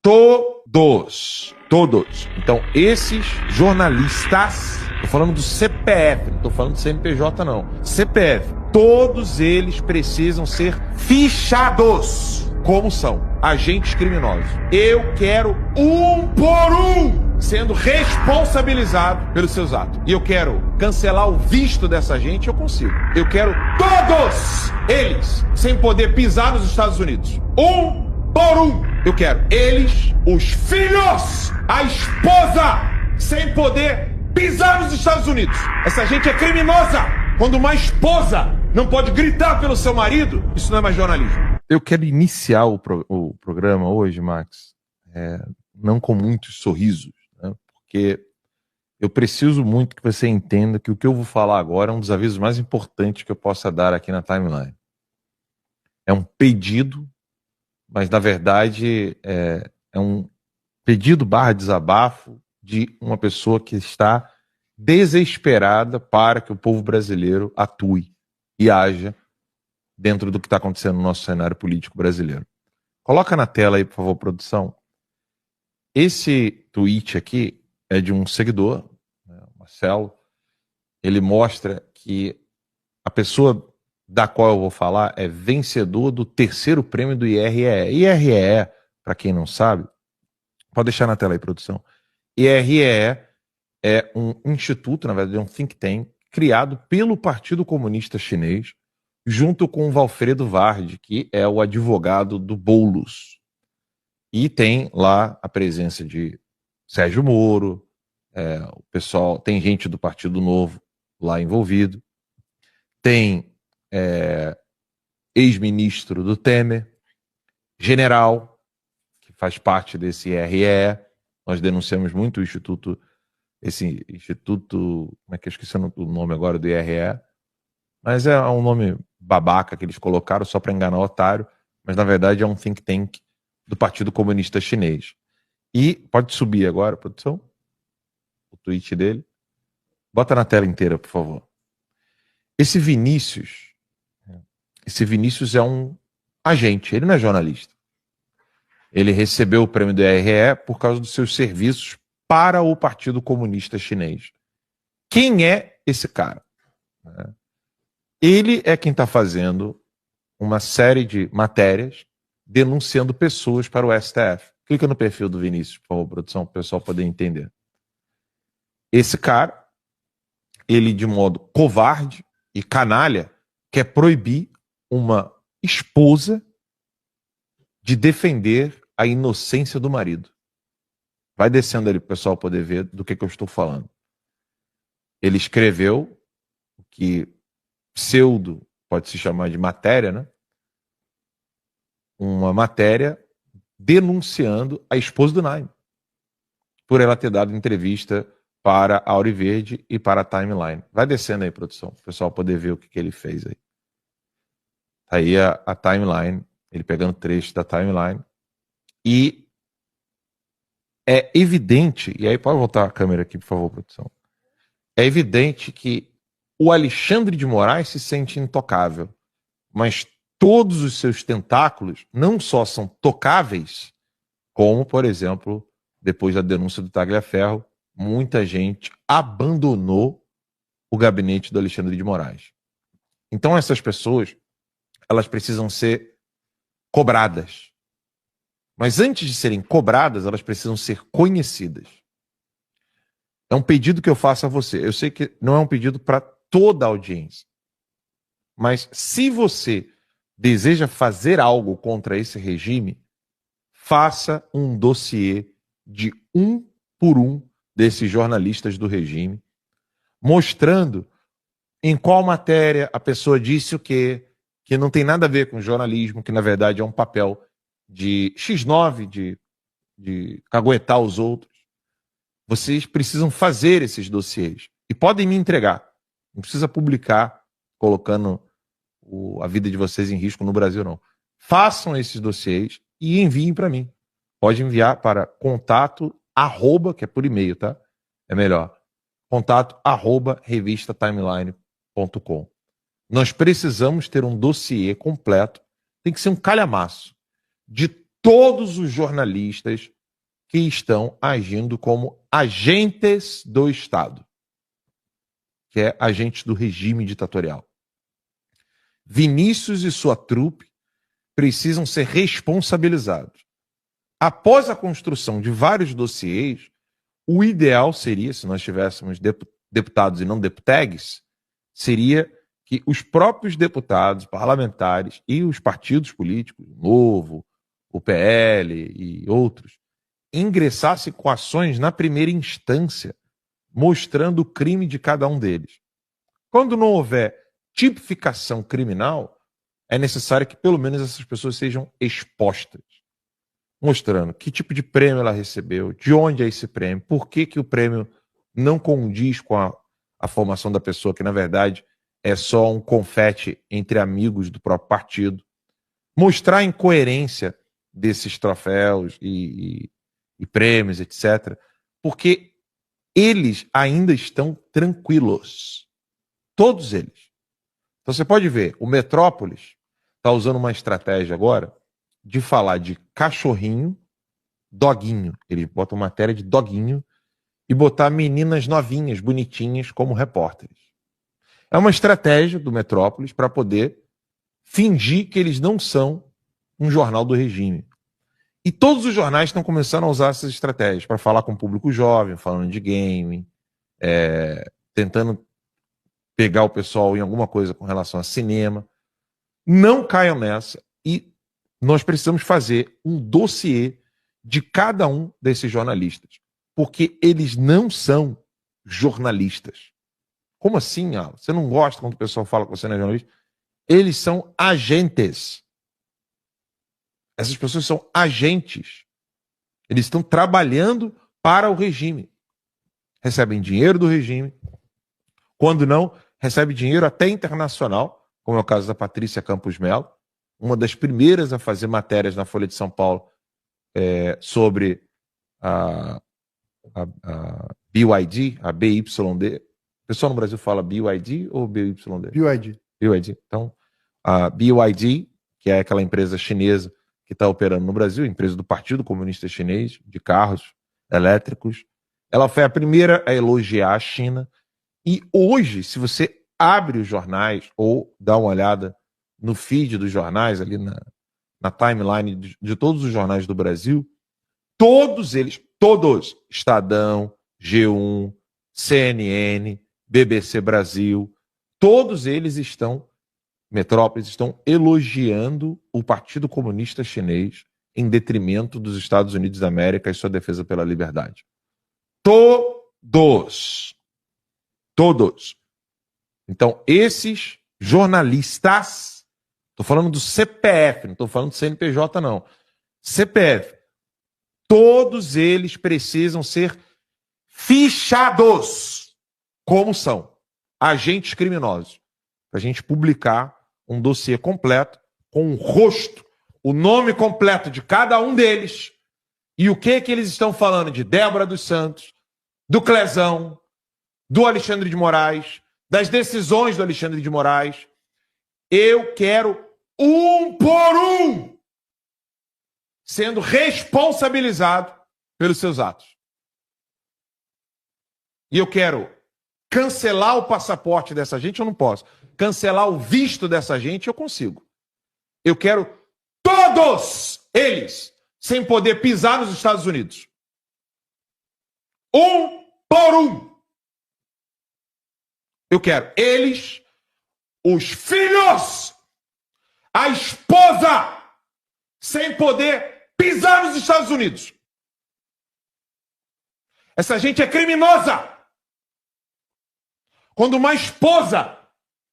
Todos. Então, esses jornalistas, tô falando do CPF, não tô falando do CNPJ não. CPF, todos eles precisam ser fichados como são agentes criminosos. Eu quero um por um sendo responsabilizado pelos seus atos. E eu quero cancelar o visto dessa gente, eu consigo. Eu quero todos eles sem poder pisar nos Estados Unidos. Um por um. Eu quero eles, os filhos, a esposa, sem poder pisar nos Estados Unidos. Essa gente é criminosa. Quando uma esposa não pode gritar pelo seu marido, isso não é mais jornalismo. Eu quero iniciar o programa hoje, Max, não com muitos sorrisos, né? Porque eu preciso muito que você entenda que o que eu vou falar agora é um dos avisos mais importantes que eu possa dar aqui na timeline. É um pedido, mas na verdade é um pedido / desabafo de uma pessoa que está desesperada para que o povo brasileiro atue e haja dentro do que está acontecendo no nosso cenário político brasileiro. Coloca na tela aí, por favor, produção. Esse tweet aqui é de um seguidor, né, Marcelo. Ele mostra que a pessoa da qual eu vou falar é vencedor do 3º prêmio do IREE. IREE, para quem não sabe, pode deixar na tela aí, produção. IREE é um instituto, na verdade, é um think tank, criado pelo Partido Comunista Chinês, junto com o Valfredo Vardi, que é o advogado do Boulos. E tem lá a presença de Sérgio Moro, o pessoal, tem gente do Partido Novo lá envolvido, tem ex-ministro do Temer, general, que faz parte desse IRE. Nós denunciamos muito esse instituto, como é que eu esqueci o nome agora do IRE, mas é um nome babaca que eles colocaram só para enganar o otário, mas na verdade é um think tank do Partido Comunista Chinês. E pode subir agora, produção, o tweet dele. Bota na tela inteira, por favor. Esse Vinícius é um agente, ele não é jornalista. Ele recebeu o prêmio do IRE por causa dos seus serviços para o Partido Comunista Chinês. Quem é esse cara? Ele é quem está fazendo uma série de matérias denunciando pessoas para o STF. Clica no perfil do Vinícius, por favor, produção, para o pessoal poder entender. Esse cara, ele de modo covarde e canalha, quer proibir uma esposa de defender a inocência do marido. Vai descendo ali para o pessoal poder ver do que eu estou falando. Ele escreveu o que pseudo pode se chamar de matéria, né? Uma matéria denunciando a esposa do Naime por ela ter dado entrevista para a Auriverde e para a Timeline. Vai descendo aí, produção, para o pessoal poder ver o que ele fez aí. Tá aí a Timeline, ele pegando trecho da Timeline. E é evidente, e aí pode voltar a câmera aqui, por favor, produção. É evidente que o Alexandre de Moraes se sente intocável, mas todos os seus tentáculos não só são tocáveis, como, por exemplo, depois da denúncia do Tagliaferro, muita gente abandonou o gabinete do Alexandre de Moraes. Então essas pessoas, elas precisam ser cobradas. Mas antes de serem cobradas, elas precisam ser conhecidas. É um pedido que eu faço a você. Eu sei que não é um pedido para toda a audiência. Mas se você deseja fazer algo contra esse regime, faça um dossiê de um por um desses jornalistas do regime, mostrando em qual matéria a pessoa disse o quê, que não tem nada a ver com jornalismo, que na verdade é um papel de X9, de caguetar os outros. Vocês precisam fazer esses dossiês e podem me entregar. Não precisa publicar colocando a vida de vocês em risco no Brasil, não. Façam esses dossiês e enviem para mim. Pode enviar para contato @, que é por e-mail, tá? É melhor. Contato @ revistaTimeline.com. Nós precisamos ter um dossiê completo. Tem que ser um calhamaço de todos os jornalistas que estão agindo como agentes do Estado, que é agentes do regime ditatorial. Vinícius e sua trupe precisam ser responsabilizados. Após a construção de vários dossiês, o ideal seria, se nós tivéssemos deputados e não deputegues, seria que os próprios deputados, parlamentares e os partidos políticos, o Novo, o PL e outros, ingressassem com ações na primeira instância, mostrando o crime de cada um deles. Quando não houver tipificação criminal, é necessário que pelo menos essas pessoas sejam expostas, mostrando que tipo de prêmio ela recebeu, de onde é esse prêmio, por que o prêmio não condiz com a formação da pessoa, que na verdade é só um confete entre amigos do próprio partido, mostrar a incoerência desses troféus e prêmios, etc., porque eles ainda estão tranquilos. Todos eles. Então você pode ver, o Metrópolis está usando uma estratégia agora de falar de cachorrinho, doguinho. Eles botam matéria de doguinho e botar meninas novinhas, bonitinhas, como repórteres. É uma estratégia do Metrópolis para poder fingir que eles não são um jornal do regime. E todos os jornais estão começando a usar essas estratégias para falar com o público jovem, falando de game, tentando pegar o pessoal em alguma coisa com relação a cinema. Não caiam nessa e nós precisamos fazer um dossiê de cada um desses jornalistas, porque eles não são jornalistas. Como assim, Alan? Você não gosta quando o pessoal fala que você não é jornalista? Eles são agentes. Essas pessoas são agentes. Eles estão trabalhando para o regime. Recebem dinheiro do regime. Quando não, recebem dinheiro até internacional, como é o caso da Patrícia Campos Melo, uma das primeiras a fazer matérias na Folha de São Paulo sobre a BYD, a BYD. O pessoal no Brasil fala BYD ou BYD? BYD. BYD. Então, a BYD, que é aquela empresa chinesa que está operando no Brasil, empresa do Partido Comunista Chinês, de carros elétricos, ela foi a primeira a elogiar a China. E hoje, se você abre os jornais ou dá uma olhada no feed dos jornais, ali na timeline de todos os jornais do Brasil, todos eles, Estadão, G1, CNN, BBC Brasil, todos eles Metrópolis, estão elogiando o Partido Comunista Chinês em detrimento dos Estados Unidos da América e sua defesa pela liberdade. Todos. Então, esses jornalistas, estou falando do CPF, não estou falando do CNPJ, não. CPF, todos eles precisam ser fichados, como são agentes criminosos, para a gente publicar um dossiê completo, com o rosto, o nome completo de cada um deles, e o que eles estão falando de Débora dos Santos, do Clezão, do Alexandre de Moraes, das decisões do Alexandre de Moraes. Eu quero um por um sendo responsabilizado pelos seus atos. E eu quero cancelar o passaporte dessa gente, eu não posso. Cancelar o visto dessa gente, eu consigo. Eu quero todos eles sem poder pisar nos Estados Unidos. Um por um. Eu quero eles, os filhos, a esposa, sem poder pisar nos Estados Unidos. Essa gente é criminosa. Quando uma esposa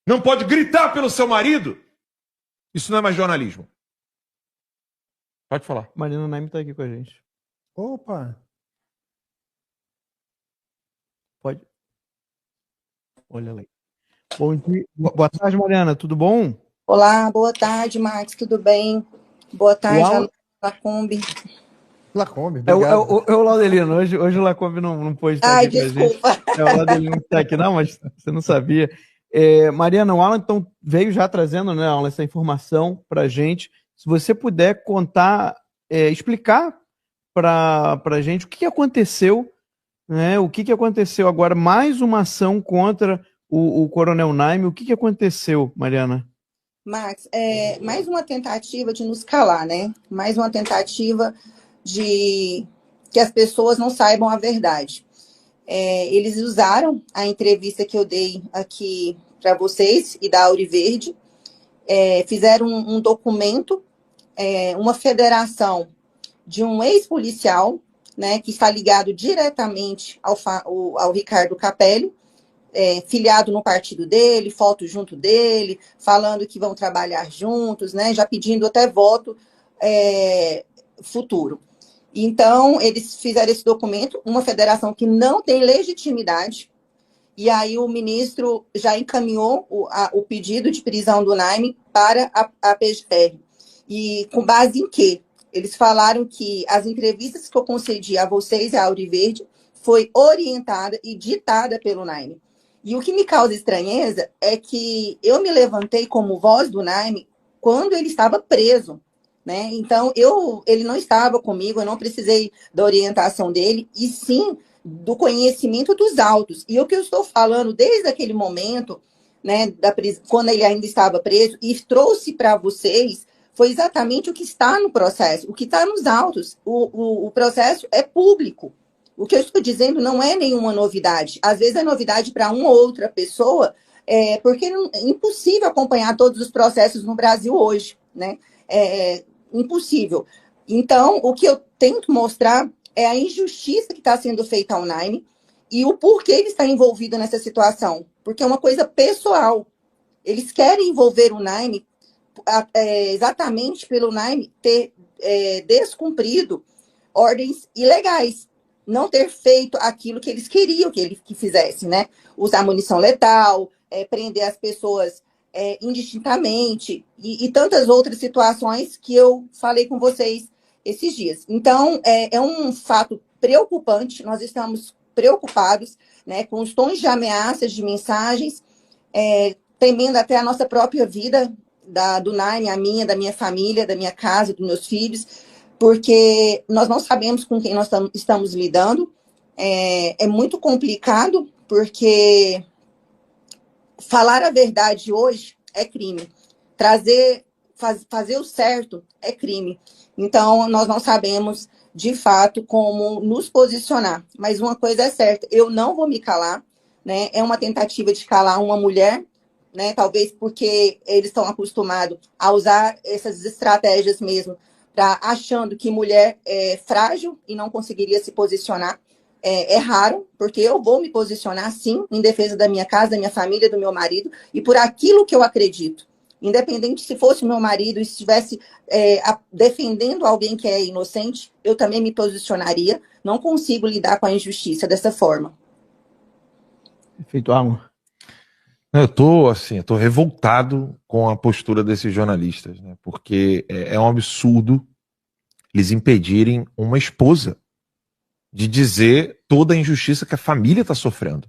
não pode gritar pelo seu marido, isso não é mais jornalismo. Pode falar. Marina Naime está aqui com a gente. Opa! Pode. Olha lá. Bom dia. Boa tarde, Mariana. Tudo bom? Olá, boa tarde, Max. Tudo bem? Boa tarde, Lacombe. Lacombe, obrigado. É o Laudelino. Hoje o Lacombe não pôde estar aqui desculpa. com a gente. É o Laudelino que está aqui, não, mas você não sabia. Mariana, o Alan então veio já trazendo, né, Alan, essa informação para a gente. Se você puder contar, explicar para a gente o que aconteceu, né? O que aconteceu agora? Mais uma ação contra o Coronel Naime. O que aconteceu, Mariana? Max, mais uma tentativa de nos calar, né? Mais uma tentativa de que as pessoas não saibam a verdade. Eles usaram a entrevista que eu dei aqui para vocês e da Auriverde, fizeram um documento, uma federação de um ex-policial, né, que está ligado diretamente ao Ricardo Capelli, filiado no partido dele, foto junto dele, falando que vão trabalhar juntos, né, já pedindo até voto futuro. Então, eles fizeram esse documento, uma federação que não tem legitimidade, e aí o ministro já encaminhou o pedido de prisão do Naime para a PGR. E com base em quê? Eles falaram que as entrevistas que eu concedi a vocês e a Auriverde foi orientada e ditada pelo Naime. E o que me causa estranheza é que eu me levantei como voz do Naime quando ele estava preso, né? Então, ele não estava comigo, eu não precisei da orientação dele, e sim do conhecimento dos autos. E o que eu estou falando desde aquele momento, né, quando ele ainda estava preso, e trouxe para vocês, foi exatamente o que está no processo, o que está nos autos. O processo é público. O que eu estou dizendo não é nenhuma novidade. Às vezes é novidade para uma ou outra pessoa, porque é impossível acompanhar todos os processos no Brasil hoje, né? Impossível. Então, o que eu tento mostrar é a injustiça que está sendo feita ao Naime e o porquê ele está envolvido nessa situação. Porque é uma coisa pessoal. Eles querem envolver o Naime exatamente pelo Naime ter descumprido ordens ilegais, não ter feito aquilo que eles queriam que ele fizesse, né? Usar munição letal, prender as pessoas indistintamente e tantas outras situações que eu falei com vocês esses dias. Então, é um fato preocupante, nós estamos preocupados, né, com os tons de ameaças, de mensagens, temendo até a nossa própria vida, do Naime, a minha, da minha família, da minha casa, dos meus filhos, porque nós não sabemos com quem nós estamos lidando. É muito complicado, porque falar a verdade hoje é crime. Fazer o certo é crime. Então, nós não sabemos, de fato, como nos posicionar. Mas uma coisa é certa, eu não vou me calar, né? É uma tentativa de calar uma mulher, né? Talvez porque eles estão acostumados a usar essas estratégias mesmo, achando que mulher é frágil e não conseguiria se posicionar. É raro, porque eu vou me posicionar, sim, em defesa da minha casa, da minha família, do meu marido, e por aquilo que eu acredito. Independente se fosse meu marido e estivesse defendendo alguém que é inocente, eu também me posicionaria. Não consigo lidar com a injustiça dessa forma. Perfeito, Alan. Eu tô revoltado com a postura desses jornalistas, né? Porque é um absurdo eles impedirem uma esposa de dizer toda a injustiça que a família está sofrendo.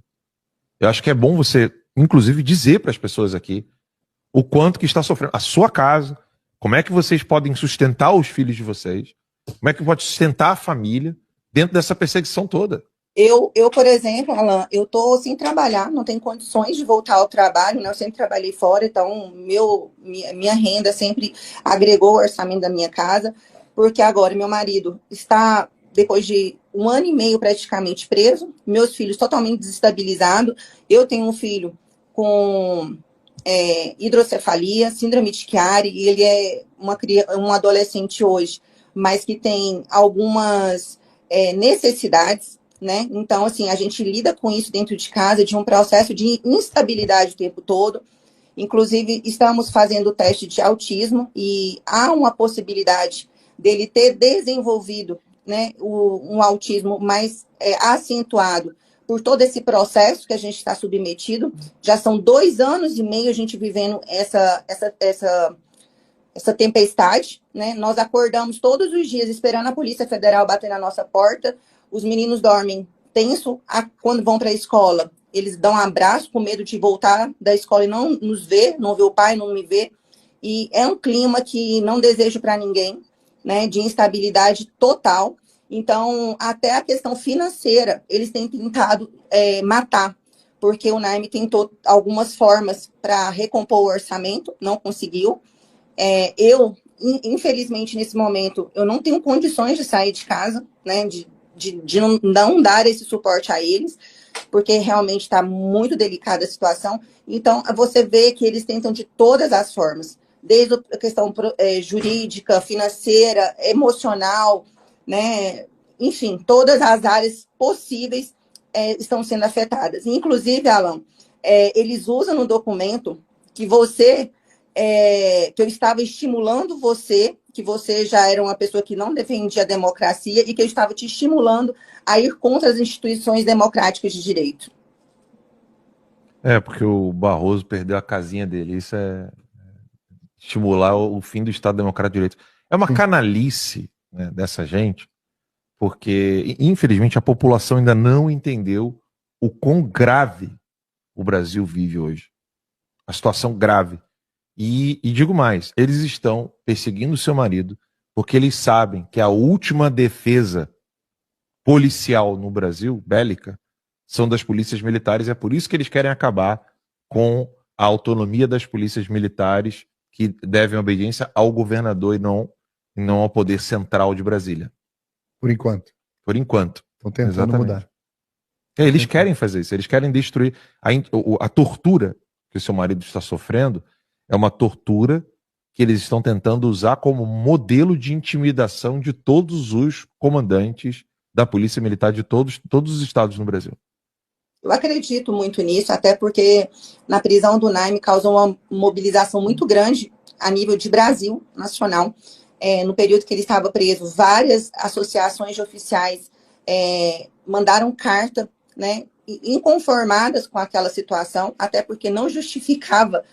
Eu acho que é bom você, inclusive, dizer para as pessoas aqui o quanto que está sofrendo a sua casa, como é que vocês podem sustentar os filhos de vocês, como é que pode sustentar a família dentro dessa perseguição toda. Eu, por exemplo, Alan, eu estou sem trabalhar, não tenho condições de voltar ao trabalho, né? Eu sempre trabalhei fora, então minha renda sempre agregou o orçamento da minha casa, porque agora meu marido está, depois de 1 ano e meio praticamente preso, meus filhos totalmente desestabilizados, eu tenho um filho com hidrocefalia, síndrome de Chiari, e ele é um adolescente hoje, mas que tem algumas necessidades, né? Então, assim, a gente lida com isso dentro de casa, de um processo de instabilidade o tempo todo. Inclusive, estamos fazendo o teste de autismo e há uma possibilidade dele ter desenvolvido, né, um autismo mais acentuado por todo esse processo que a gente está submetido. Já são 2 anos e meio a gente vivendo essa tempestade, né? Nós acordamos todos os dias esperando a Polícia Federal bater na nossa porta. Os meninos dormem tenso quando vão para a escola. Eles dão um abraço com medo de voltar da escola e não nos ver, não ver o pai, não me ver. E é um clima que não desejo para ninguém, né? De instabilidade total. Então, até a questão financeira, eles têm tentado matar, porque o Naime tentou algumas formas para recompor o orçamento, não conseguiu. Infelizmente, nesse momento, eu não tenho condições de sair de casa, né, de não dar esse suporte a eles, porque realmente está muito delicada a situação. Então, você vê que eles tentam de todas as formas, desde a questão jurídica, financeira, emocional, né? Enfim, todas as áreas possíveis estão sendo afetadas. Inclusive, Alan, eles usam no documento que que eu estava estimulando você, que você já era uma pessoa que não defendia a democracia e que eu estava te estimulando a ir contra as instituições democráticas de direito. Porque o Barroso perdeu a casinha dele. Isso é estimular o fim do Estado Democrático de Direito. É uma canalice, né, dessa gente, porque, infelizmente, a população ainda não entendeu o quão grave o Brasil vive hoje. A situação grave. E digo mais, eles estão perseguindo seu marido porque eles sabem que a última defesa policial no Brasil, bélica, são das polícias militares. É por isso que eles querem acabar com a autonomia das polícias militares, que devem obediência ao governador e não ao poder central de Brasília. Por enquanto. Por enquanto. Estão tentando mudar. Eles querem fazer isso, eles querem destruir. A tortura que o seu marido está sofrendo é uma tortura que eles estão tentando usar como modelo de intimidação de todos os comandantes da Polícia Militar de todos os estados no Brasil. Eu acredito muito nisso, até porque na prisão do Naime causou uma mobilização muito grande a nível de Brasil nacional. No período que ele estava preso, várias associações de oficiais mandaram carta, né, inconformadas com aquela situação, até porque não justificava,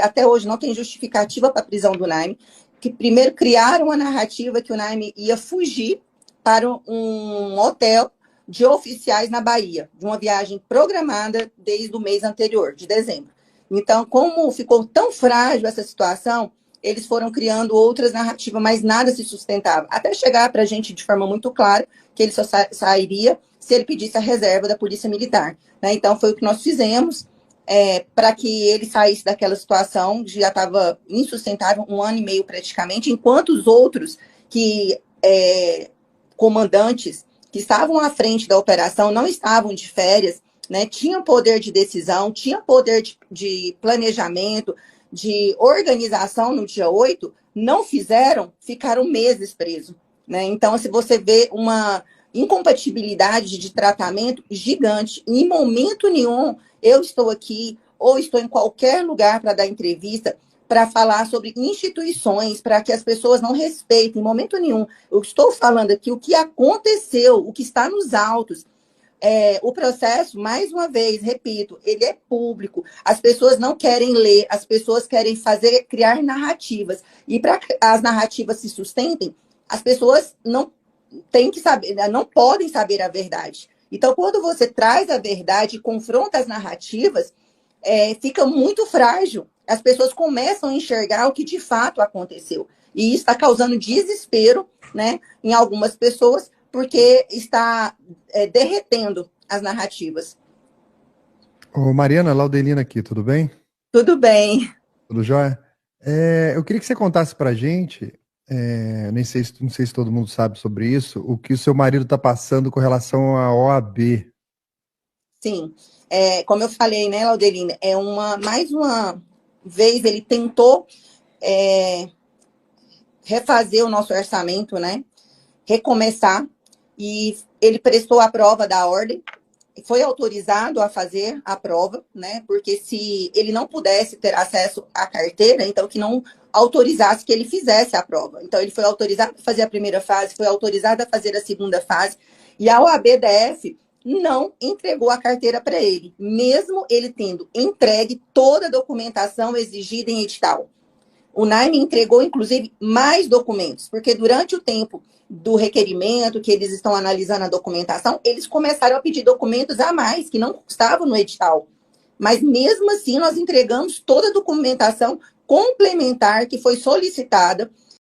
até hoje não tem justificativa para a prisão do Naime, que primeiro criaram a narrativa que o Naime ia fugir para um hotel de oficiais na Bahia, de uma viagem programada desde o mês anterior, de dezembro. Então, como ficou tão frágil essa situação, eles foram criando outras narrativas, mas nada se sustentava, até chegar para a gente de forma muito clara que ele só sairia se ele pedisse a reserva da Polícia Militar, né? Então, foi o que nós fizemos para que ele saísse daquela situação, que já estava insustentável, 1 ano e meio praticamente, enquanto os outros comandantes que estavam à frente da operação não estavam de férias, né? Tinham poder de decisão, tinham poder de planejamento, de organização no dia 8, não fizeram, ficaram meses presos, né? Então, se você vê uma incompatibilidade de tratamento gigante, em momento nenhum eu estou aqui ou estou em qualquer lugar para dar entrevista, para falar sobre instituições, para que as pessoas não respeitem, em momento nenhum. Eu estou falando aqui o que aconteceu, o que está nos autos. O processo, mais uma vez, repito, ele é público. As pessoas não querem ler, as pessoas querem criar narrativas. E para que as narrativas se sustentem, as pessoas não têm que saber, não podem saber a verdade. Então, quando você traz a verdade e confronta as narrativas, fica muito frágil. As pessoas começam a enxergar o que de fato aconteceu. E isso está causando desespero, né, em algumas pessoas, porque está derretendo as narrativas. Ô, Mariana, Laudelina aqui, tudo bem? Tudo bem. Tudo jóia? Eu queria que você contasse pra gente, não sei se todo mundo sabe sobre isso, o que o seu marido está passando com relação à OAB. Sim, como eu falei, né, Laudelina, mais uma vez ele tentou refazer o nosso orçamento, né, recomeçar, e ele prestou a prova da ordem, foi autorizado a fazer a prova, né, porque se ele não pudesse ter acesso à carteira, então que não autorizasse que ele fizesse a prova. Então ele foi autorizado a fazer a primeira fase, foi autorizado a fazer a segunda fase, e a OAB-DF não entregou a carteira para ele, mesmo ele tendo entregue toda a documentação exigida em edital. O Naime entregou, inclusive, mais documentos, porque durante o tempo do requerimento, que eles estão analisando a documentação, eles começaram a pedir documentos a mais, que não estavam no edital. Mas, mesmo assim, nós entregamos toda a documentação complementar que foi solicitada